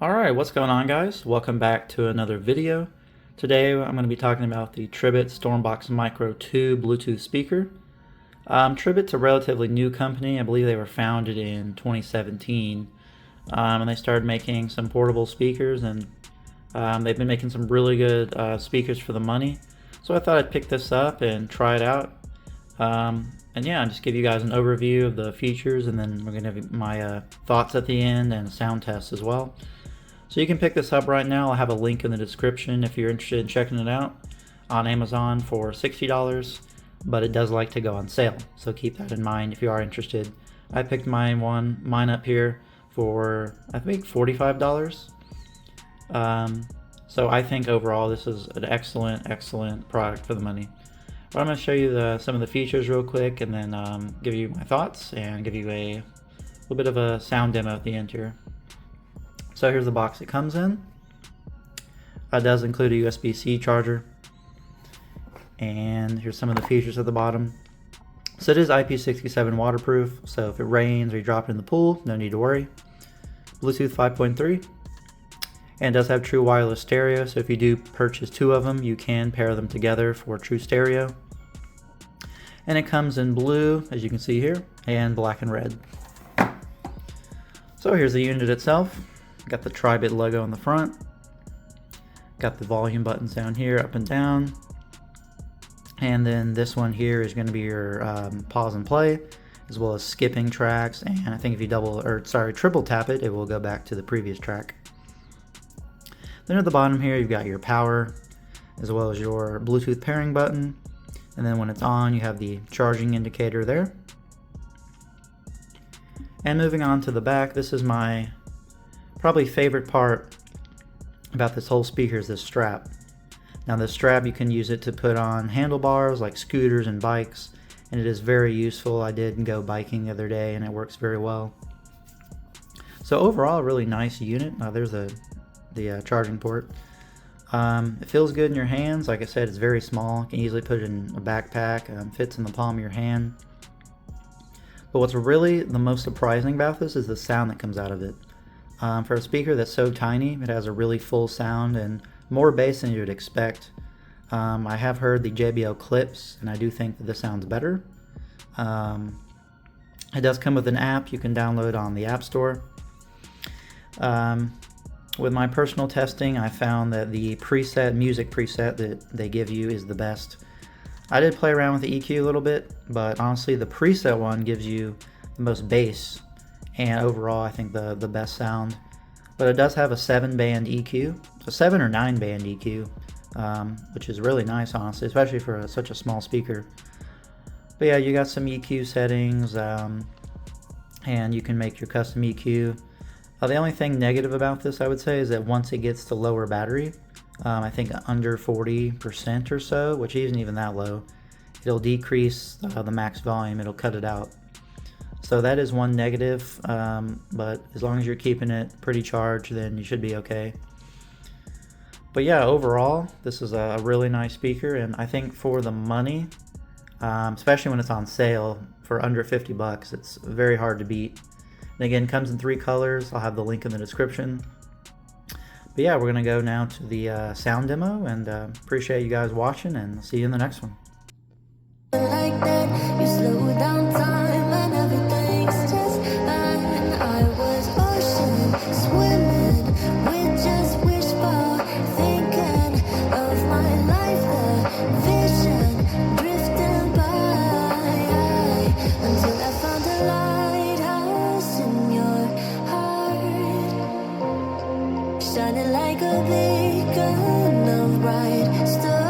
Alright, what's going on, guys? Welcome back to another video. Today I'm going to be talking about the Tribit Stormbox Micro 2 Bluetooth speaker. Tribit's a relatively new company. I believe they were founded in 2017, and they started making some portable speakers, and they've been making some really good speakers for the money. So I thought I'd pick this up and try it out. And yeah, just give you guys an overview of the features, and then we're going to have my thoughts at the end and a sound test as well. So you can pick this up right now. I'll have a link in the description if you're interested in checking it out on Amazon for $60, but it does like to go on sale, so keep that in mind if you are interested. I picked mine up here for I think $45. So I think overall this is an excellent product for the money. But I'm going to show you some of the features real quick, and then give you my thoughts and give you a little bit of a sound demo at the end here. So here's the box it comes in. It does include a USB-C charger. And here's some of the features at the bottom. So it is IP67 waterproof, so if it rains or you drop it in the pool, no need to worry. Bluetooth 5.3. And it does have true wireless stereo, so if you do purchase two of them, you can pair them together for true stereo. And it comes in blue, as you can see here, and black and red. So here's the unit itself. Got the Tribit logo on the front. Got the volume buttons down here, up and down. And then this one here is going to be your pause and play, as well as skipping tracks. And I think if you triple tap it, it will go back to the previous track. Then at the bottom here, you've got your power, as well as your Bluetooth pairing button. And then when it's on, you have the charging indicator there. And moving on to the back, this is my probably favorite part about this whole speaker is this strap. Now this strap, you can use it to put on handlebars like scooters and bikes, and it is very useful. I did go biking the other day and it works very well. So overall, a really nice unit. Now there's the charging port. It feels good in your hands. Like I said, it's very small. You can easily put it in a backpack. Fits in the palm of your hand. But what's really the most surprising about this is the sound that comes out of it. For a speaker that's so tiny, it has a really full sound and more bass than you would expect. I have heard the JBL clips, and I do think that this sounds better. It does come with an app you can download on the App Store. With my personal testing, I found that the music preset that they give you is the best. I did play around with the EQ a little bit, but honestly the preset one gives you the most bass, and overall I think the best sound. But it does have a 7-band EQ, a 7 or 9-band EQ, which is really nice, honestly, especially for such a small speaker. But yeah, you got some EQ settings, and you can make your custom EQ. The only thing negative about this, I would say, is that once it gets to lower battery, I think under 40% or so, which isn't even that low, it'll decrease the max volume, it'll cut it out. So that is one negative, but as long as you're keeping it pretty charged, then you should be okay. But yeah, overall, this is a really nice speaker, and I think for the money, especially when it's on sale for under 50 bucks, it's very hard to beat. And again, it comes in 3 colors. I'll have the link in the description. But yeah, we're going to go now to the sound demo, and appreciate you guys watching, and I'll see you in the next one. Like that, you slow down time and everything's just fine. I was ocean swimming with just wishful thinking of my life, the vision drifting by until I found a lighthouse in your heart, shining like a beacon of bright stars.